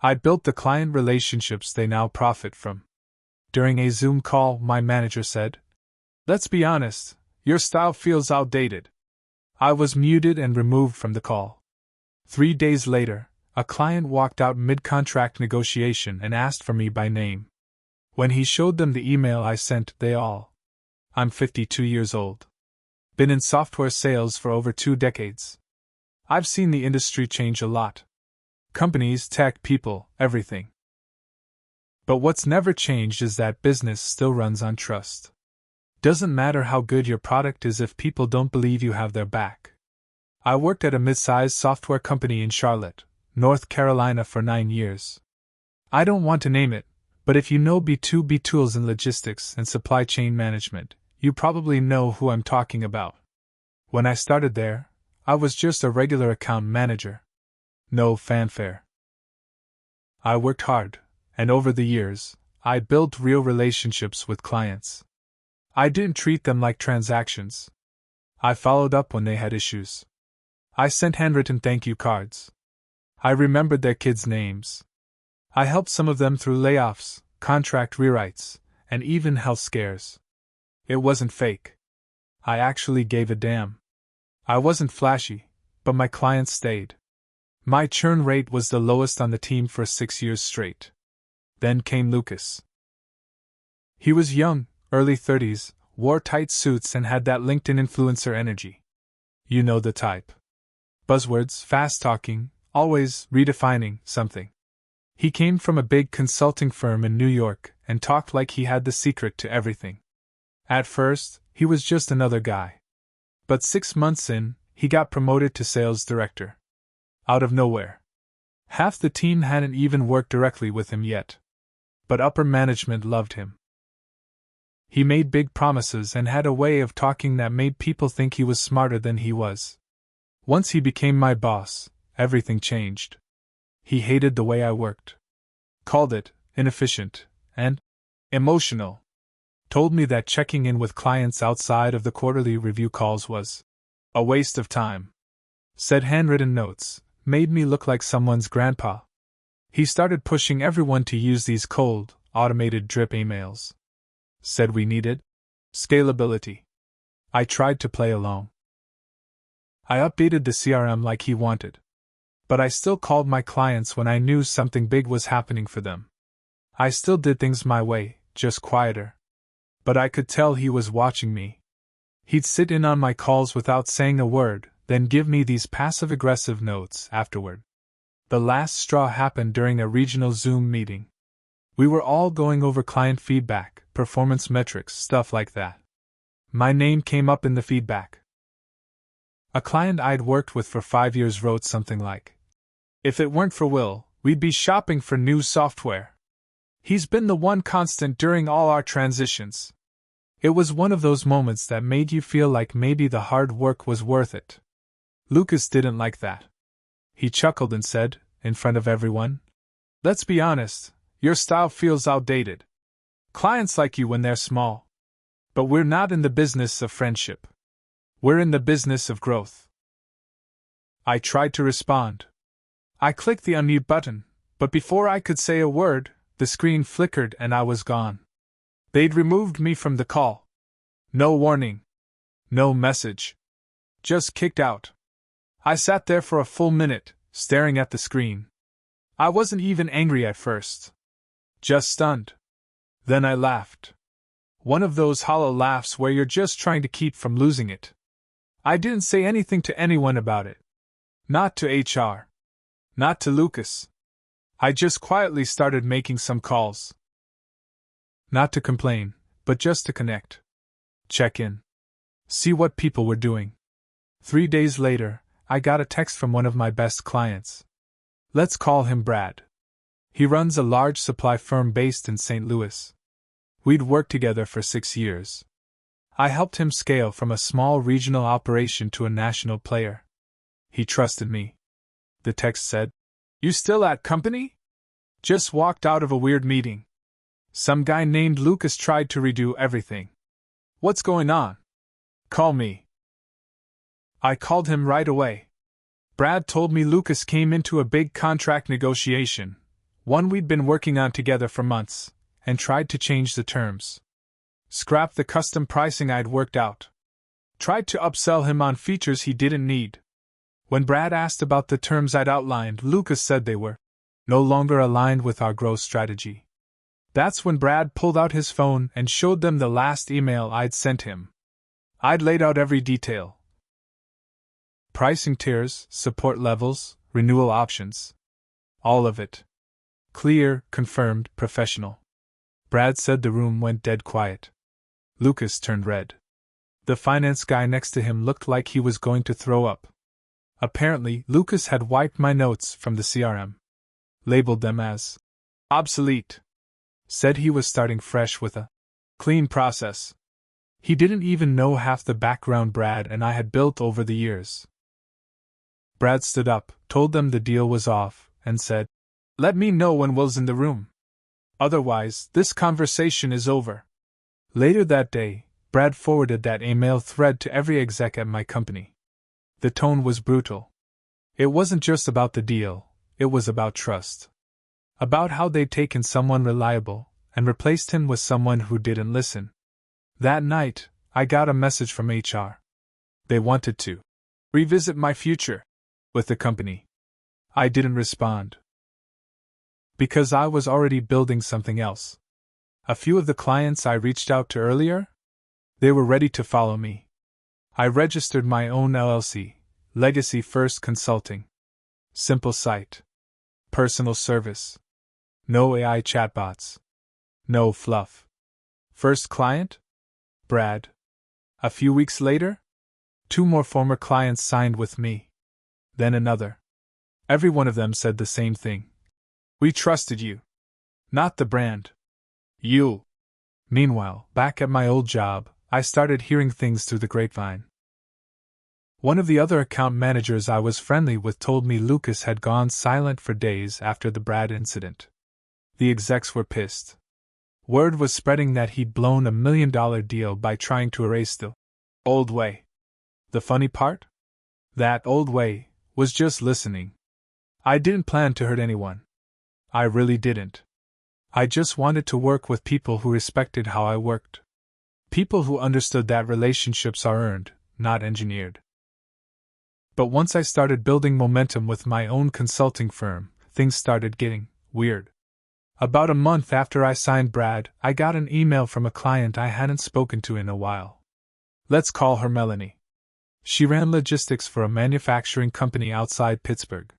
I built the client relationships they now profit from. During a Zoom call, my manager said, "Let's be honest, your style feels outdated." I was muted and removed from the call. 3 days later, a client walked out mid-contract negotiation and asked for me by name. When he showed them the email I sent, they all. I'm 52 years old. Been in software sales for over 2 decades. I've seen the industry change a lot. Companies, tech, people, everything. But what's never changed is that business still runs on trust. Doesn't matter how good your product is if people don't believe you have their back. I worked at a mid-sized software company in Charlotte, North Carolina for 9 years. I don't want to name it, but if you know B2B tools in logistics and supply chain management, you probably know who I'm talking about. When I started there, I was just a regular account manager. No fanfare. I worked hard, and over the years, I built real relationships with clients. I didn't treat them like transactions. I followed up when they had issues. I sent handwritten thank you cards. I remembered their kids' names. I helped some of them through layoffs, contract rewrites, and even health scares. It wasn't fake. I actually gave a damn. I wasn't flashy, but my clients stayed. My churn rate was the lowest on the team for 6 years straight. Then came Lucas. He was young, early 30s, wore tight suits and had that LinkedIn influencer energy. You know the type. Buzzwords, fast-talking, always redefining something. He came from a big consulting firm in New York and talked like he had the secret to everything. At first, he was just another guy. But 6 months in, he got promoted to sales director. Out of nowhere. Half the team hadn't even worked directly with him yet. But upper management loved him. He made big promises and had a way of talking that made people think he was smarter than he was. Once he became my boss, everything changed. He hated the way I worked. Called it inefficient and emotional. Told me that checking in with clients outside of the quarterly review calls was a waste of time. Said handwritten notes made me look like someone's grandpa. He started pushing everyone to use these cold, automated drip emails. Said we needed scalability. I tried to play along. I updated the CRM like he wanted. But I still called my clients when I knew something big was happening for them. I still did things my way, just quieter. But I could tell he was watching me. He'd sit in on my calls without saying a word, then give me these passive-aggressive notes afterward. The last straw happened during a regional Zoom meeting. We were all going over client feedback, performance metrics, stuff like that. My name came up in the feedback. A client I'd worked with for 5 years wrote something like, "If it weren't for Will, we'd be shopping for new software. He's been the one constant during all our transitions." It was one of those moments that made you feel like maybe the hard work was worth it. Lucas didn't like that. He chuckled and said, in front of everyone, "Let's be honest, your style feels outdated. Clients like you when they're small. But we're not in the business of friendship. We're in the business of growth." I tried to respond. I clicked the unmute button, but before I could say a word, the screen flickered and I was gone. They'd removed me from the call. No warning. No message. Just kicked out. I sat there for a full minute, staring at the screen. I wasn't even angry at first. Just stunned. Then I laughed. One of those hollow laughs where you're just trying to keep from losing it. I didn't say anything to anyone about it. Not to HR. Not to Lucas. I just quietly started making some calls. Not to complain, but just to connect. Check in. See what people were doing. 3 days later, I got a text from one of my best clients. Let's call him Brad. He runs a large supply firm based in St. Louis. We'd worked together for 6 years. I helped him scale from a small regional operation to a national player. He trusted me. The text said, "You still at company? Just walked out of a weird meeting. Some guy named Lucas tried to redo everything. What's going on? Call me." I called him right away. Brad told me Lucas came into a big contract negotiation, One we'd been working on together for months, and tried to change the terms. Scrapped the custom pricing I'd worked out. Tried to upsell him on features he didn't need. When Brad asked about the terms I'd outlined, Lucas said they were no longer aligned with our growth strategy. That's when Brad pulled out his phone and showed them the last email I'd sent him. I'd laid out every detail. Pricing tiers, support levels, renewal options. All of it. Clear, confirmed, professional. Brad said the room went dead quiet. Lucas turned red. The finance guy next to him looked like he was going to throw up. Apparently, Lucas had wiped my notes from the CRM. Labeled them as obsolete. Said he was starting fresh with a clean process. He didn't even know half the background Brad and I had built over the years. Brad stood up, told them the deal was off, and said, "Let me know when Will's in the room. Otherwise, this conversation is over." Later that day, Brad forwarded that email thread to every exec at my company. The tone was brutal. It wasn't just about the deal, it was about trust. About how they'd taken someone reliable and replaced him with someone who didn't listen. That night, I got a message from HR. They wanted to revisit my future with the company. I didn't respond. Because I was already building something else. A few of the clients I reached out to earlier, they were ready to follow me. I registered my own LLC, Legacy First Consulting. Simple site. Personal service. No AI chatbots. No fluff. First client? Brad. A few weeks later, 2 more former clients signed with me. Then another. Every one of them said the same thing. We trusted you. Not the brand. You. Meanwhile, back at my old job, I started hearing things through the grapevine. One of the other account managers I was friendly with told me Lucas had gone silent for days after the Brad incident. The execs were pissed. Word was spreading that he'd blown a $1 million deal by trying to erase the old way. The funny part? That old way was just listening. I didn't plan to hurt anyone. I really didn't. I just wanted to work with people who respected how I worked. People who understood that relationships are earned, not engineered. But once I started building momentum with my own consulting firm, things started getting weird. About a month after I signed Brad, I got an email from a client I hadn't spoken to in a while. Let's call her Melanie. She ran logistics for a manufacturing company outside Pittsburgh.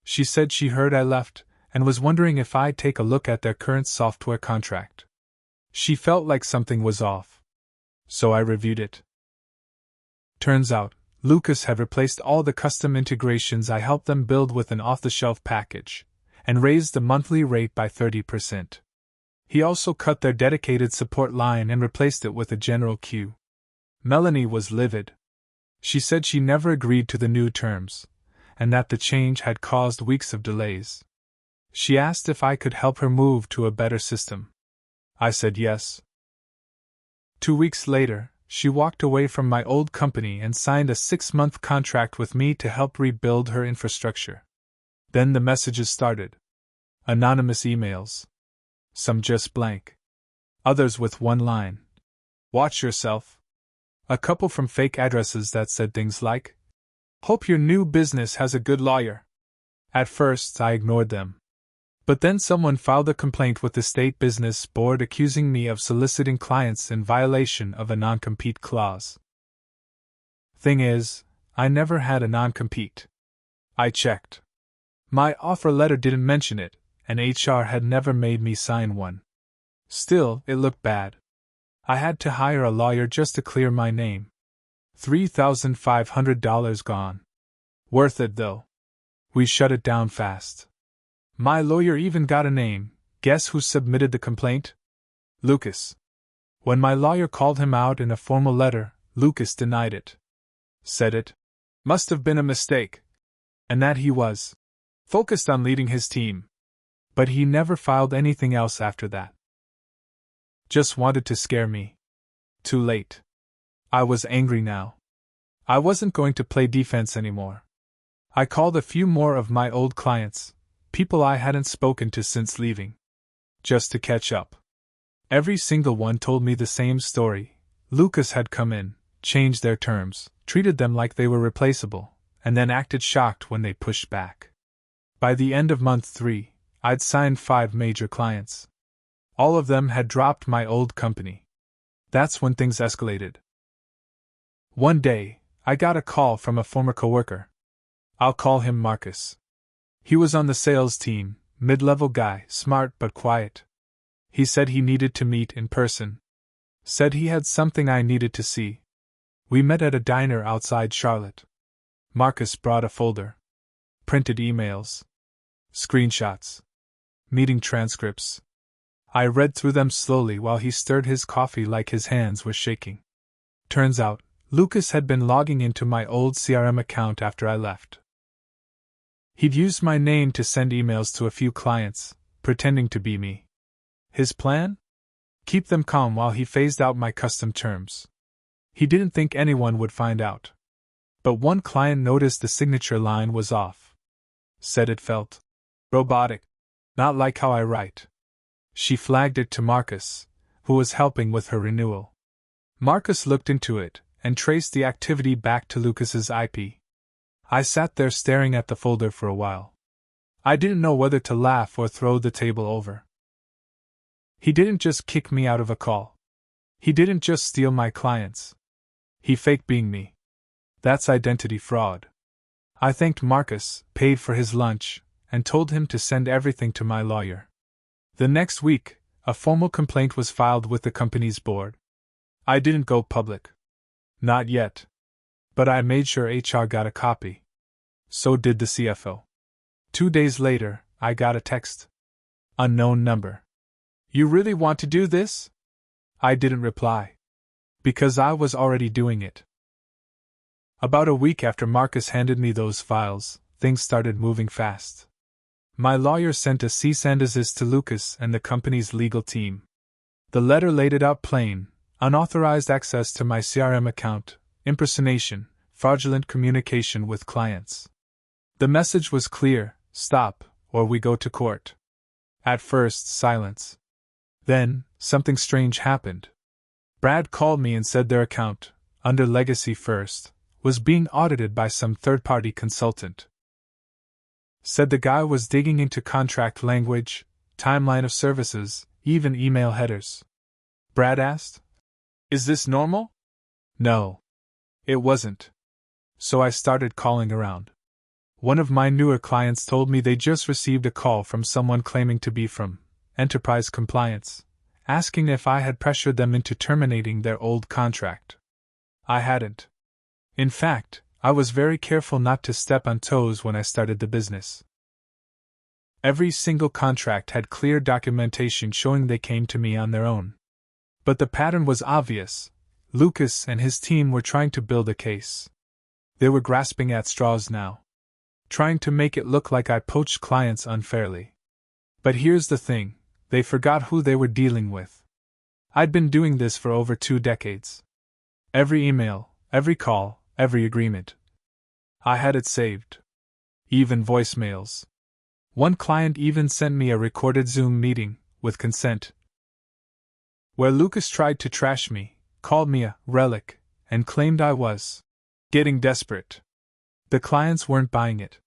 She said she heard I left, and was wondering if I'd take a look at their current software contract. She felt like something was off. So I reviewed it. Turns out, Lucas had replaced all the custom integrations I helped them build with an off-the-shelf package, and raised the monthly rate by 30%. He also cut their dedicated support line and replaced it with a general queue. Melanie was livid. She said she never agreed to the new terms, and that the change had caused weeks of delays. She asked if I could help her move to a better system. I said yes. 2 weeks later, she walked away from my old company and signed a 6-month contract with me to help rebuild her infrastructure. Then the messages started. Anonymous emails. Some just blank. Others with one line. Watch yourself. A couple from fake addresses that said things like, "Hope your new business has a good lawyer." At first, I ignored them. But then someone filed a complaint with the State Business Board accusing me of soliciting clients in violation of a non-compete clause. Thing is, I never had a non-compete. I checked. My offer letter didn't mention it, and HR had never made me sign one. Still, it looked bad. I had to hire a lawyer just to clear my name. $3,500 gone. Worth it though. We shut it down fast. My lawyer even got a name. Guess who submitted the complaint? Lucas. When my lawyer called him out in a formal letter, Lucas denied it. Said it must have been a mistake, and that he was focused on leading his team. But he never filed anything else after that. Just wanted to scare me. Too late. I was angry now. I wasn't going to play defense anymore. I called a few more of my old clients, people I hadn't spoken to since leaving. Just to catch up. Every single one told me the same story. Lucas had come in, changed their terms, treated them like they were replaceable, and then acted shocked when they pushed back. By the end of month 3, I'd signed 5 major clients. All of them had dropped my old company. That's when things escalated. One day, I got a call from a former coworker. I'll call him Marcus. He was on the sales team, mid-level guy, smart but quiet. He said he needed to meet in person. Said he had something I needed to see. We met at a diner outside Charlotte. Marcus brought a folder. Printed emails. Screenshots. Meeting transcripts. I read through them slowly while he stirred his coffee like his hands were shaking. Turns out, Lucas had been logging into my old CRM account after I left. He'd used my name to send emails to a few clients, pretending to be me. His plan? Keep them calm while he phased out my custom terms. He didn't think anyone would find out. But one client noticed the signature line was off. Said it felt robotic, not like how I write. She flagged it to Marcus, who was helping with her renewal. Marcus looked into it and traced the activity back to Lucas's IP. I sat there staring at the folder for a while. I didn't know whether to laugh or throw the table over. He didn't just kick me out of a call. He didn't just steal my clients. He faked being me. That's identity fraud. I thanked Marcus, paid for his lunch, and told him to send everything to my lawyer. The next week, a formal complaint was filed with the company's board. I didn't go public. Not yet. But I made sure HR got a copy. So did the CFO. 2 days later, I got a text. Unknown number. You really want to do this? I didn't reply. Because I was already doing it. About a week after Marcus handed me those files, things started moving fast. My lawyer sent a cease and desist to Lucas and the company's legal team. The letter laid it out plain: unauthorized access to my CRM account, impersonation, fraudulent communication with clients. The message was clear: stop, or we go to court. At first, silence. Then, something strange happened. Brad called me and said their account, under Legacy First, was being audited by some third-party consultant. Said the guy was digging into contract language, timeline of services, even email headers. Brad asked, "Is this normal?" No. It wasn't. So I started calling around. One of my newer clients told me they just received a call from someone claiming to be from Enterprise Compliance, asking if I had pressured them into terminating their old contract. I hadn't. In fact, I was very careful not to step on toes when I started the business. Every single contract had clear documentation showing they came to me on their own. But the pattern was obvious. Lucas and his team were trying to build a case. They were grasping at straws now, trying to make it look like I poached clients unfairly. But here's the thing, they forgot who they were dealing with. I'd been doing this for over 2 decades. Every email, every call, every agreement. I had it saved. Even voicemails. One client even sent me a recorded Zoom meeting, with consent, where Lucas tried to trash me, called me a relic, and claimed I was getting desperate. The clients weren't buying it.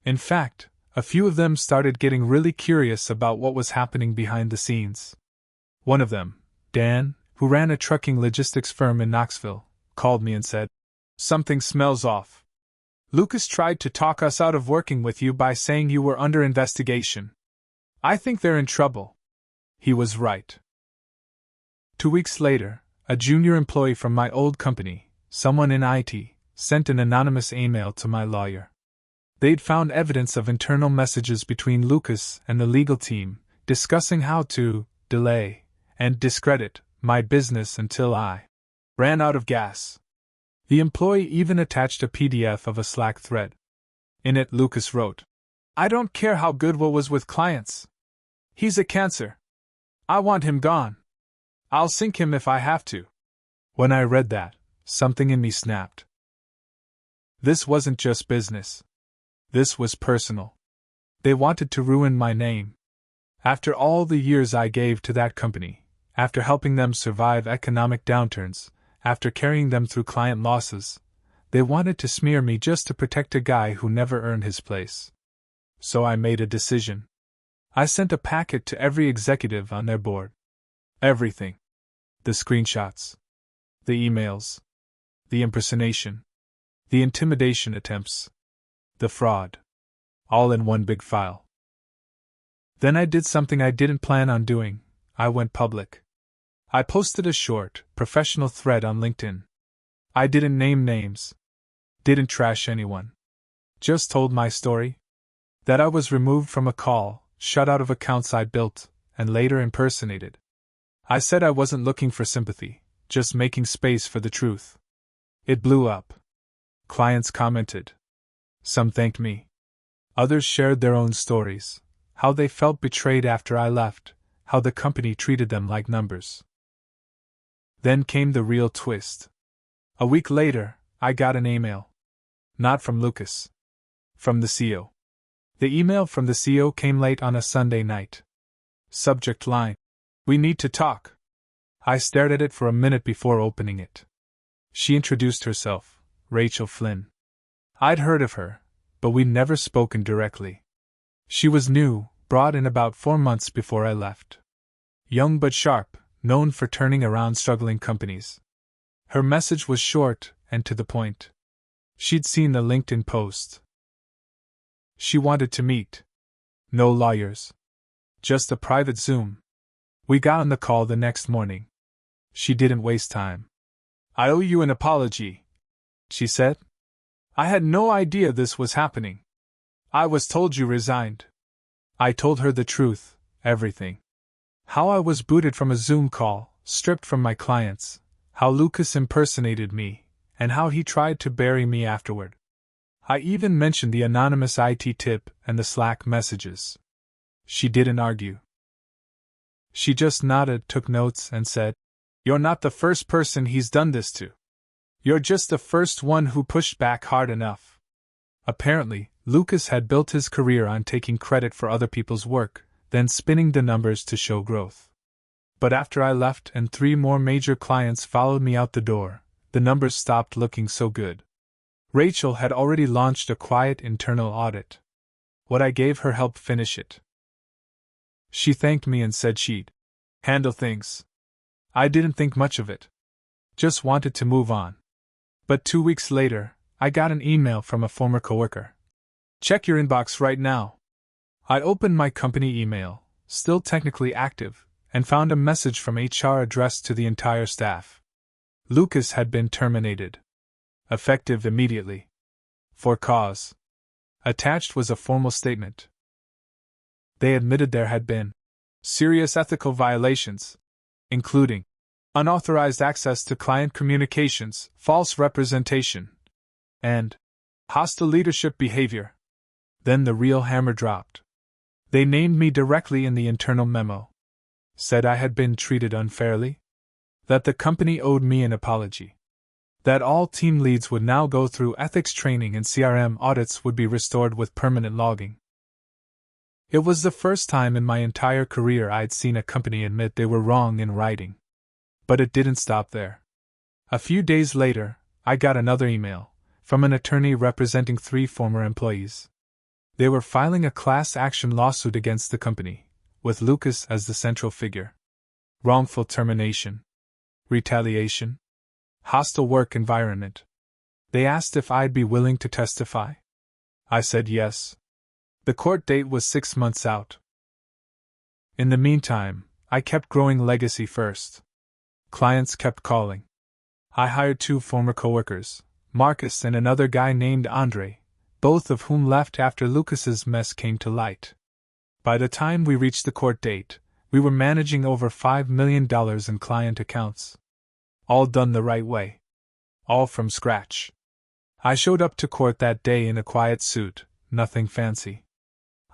In fact, a few of them started getting really curious about what was happening behind the scenes. One of them, Dan, who ran a trucking logistics firm in Knoxville, called me and said, "Something smells off. Lucas tried to talk us out of working with you by saying you were under investigation. I think they're in trouble." He was right. 2 weeks later, a junior employee from my old company, someone in IT, sent an anonymous email to my lawyer. They'd found evidence of internal messages between Lucas and the legal team, discussing how to delay and discredit my business until I ran out of gas. The employee even attached a PDF of a Slack thread. In it, Lucas wrote, "I don't care how good Will was with clients. He's a cancer. I want him gone. I'll sink him if I have to." When I read that, something in me snapped. This wasn't just business. This was personal. They wanted to ruin my name. After all the years I gave to that company, after helping them survive economic downturns, after carrying them through client losses, they wanted to smear me just to protect a guy who never earned his place. So I made a decision. I sent a packet to every executive on their board. Everything. The screenshots. The emails. The impersonation. The intimidation attempts. The fraud. All in one big file. Then I did something I didn't plan on doing. I went public. I posted a short, professional thread on LinkedIn. I didn't name names. Didn't trash anyone. Just told my story. That I was removed from a call, shut out of accounts I built, and later impersonated. I said I wasn't looking for sympathy, just making space for the truth. It blew up. Clients commented. Some thanked me. Others shared their own stories, how they felt betrayed after I left, how the company treated them like numbers. Then came the real twist. A week later, I got an email. Not from Lucas. From the CEO. The email from the CEO came late on a Sunday night. Subject line: "We need to talk." I stared at it for a minute before opening it. She introduced herself, Rachel Flynn. I'd heard of her, but we'd never spoken directly. She was new, brought in about 4 months before I left. Young but sharp, known for turning around struggling companies. Her message was short and to the point. She'd seen the LinkedIn post. She wanted to meet. No lawyers. Just a private Zoom. We got on the call the next morning. She didn't waste time. "I owe you an apology," she said. "I had no idea this was happening. I was told you resigned." I told her the truth, everything. How I was booted from a Zoom call, stripped from my clients, how Lucas impersonated me, and how he tried to bury me afterward. I even mentioned the anonymous IT tip and the Slack messages. She didn't argue. She just nodded, took notes, and said, "You're not the first person he's done this to. You're just the first one who pushed back hard enough." Apparently, Lucas had built his career on taking credit for other people's work, then spinning the numbers to show growth. But after I left and 3 more major clients followed me out the door, the numbers stopped looking so good. Rachel had already launched a quiet internal audit. What I gave her helped finish it. She thanked me and said she'd handle things. I didn't think much of it. Just wanted to move on. But 2 weeks later, I got an email from a former coworker. "Check your inbox right now." I opened my company email, still technically active, and found a message from HR addressed to the entire staff. Lucas had been terminated. Effective immediately. For cause. Attached was a formal statement. They admitted there had been serious ethical violations, including unauthorized access to client communications, false representation, and hostile leadership behavior. Then the real hammer dropped. They named me directly in the internal memo. Said I had been treated unfairly. That the company owed me an apology. That all team leads would now go through ethics training and CRM audits would be restored with permanent logging. It was the first time in my entire career I'd seen a company admit they were wrong in writing. But it didn't stop there. A few days later, I got another email from an attorney representing 3 former employees. They were filing a class action lawsuit against the company, with Lucas as the central figure. Wrongful termination. Retaliation. Hostile work environment. They asked if I'd be willing to testify. I said yes. The court date was 6 months out. In the meantime, I kept growing legacy first. Clients kept calling. I hired 2 former coworkers, Marcus and another guy named Andre, both of whom left after Lucas's mess came to light. By the time we reached the court date, we were managing over $5 million in client accounts. All done the right way. All from scratch. I showed up to court that day in a quiet suit, nothing fancy.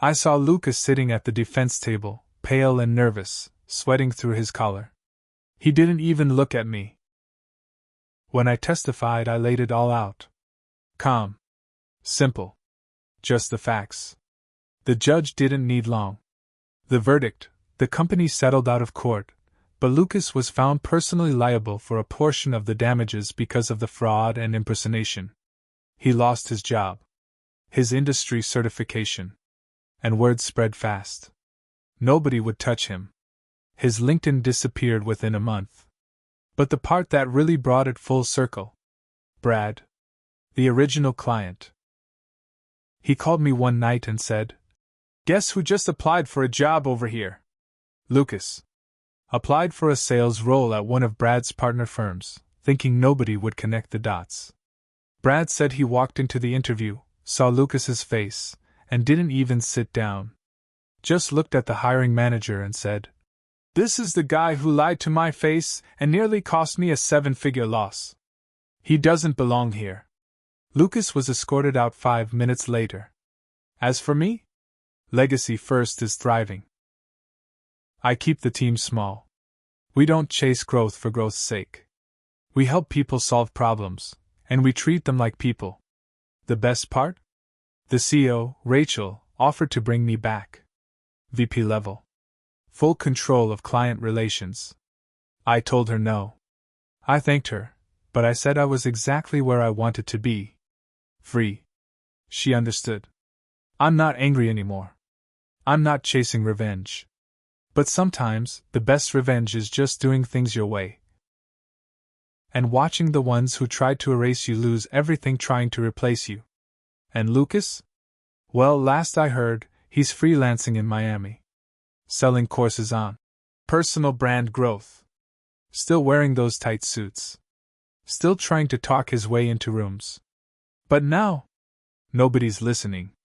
I saw Lucas sitting at the defense table, pale and nervous, sweating through his collar. He didn't even look at me. When I testified, I laid it all out. Calm. Simple. Just the facts. The judge didn't need long. The verdict: the company settled out of court, but Lucas was found personally liable for a portion of the damages because of the fraud and impersonation. He lost his job, his industry certification, and word spread fast. Nobody would touch him. His LinkedIn disappeared within a month. But the part that really brought it full circle: Brad, the original client. He called me one night and said, "Guess who just applied for a job over here?" Lucas. Applied for a sales role at one of Brad's partner firms, thinking nobody would connect the dots. Brad said he walked into the interview, saw Lucas's face, and didn't even sit down. Just looked at the hiring manager and said, "This is the guy who lied to my face and nearly cost me a 7-figure loss. He doesn't belong here." Lucas was escorted out 5 minutes later. As for me, Legacy First is thriving. I keep the team small. We don't chase growth for growth's sake. We help people solve problems, and we treat them like people. The best part? The CEO, Rachel, offered to bring me back. VP level. Full control of client relations. I told her no. I thanked her, but I said I was exactly where I wanted to be. Free. She understood. I'm not angry anymore. I'm not chasing revenge. But sometimes, the best revenge is just doing things your way. And watching the ones who tried to erase you lose everything trying to replace you. And Lucas? Well, last I heard, he's freelancing in Miami. Selling courses on personal brand growth. Still wearing those tight suits. Still trying to talk his way into rooms. But now, nobody's listening.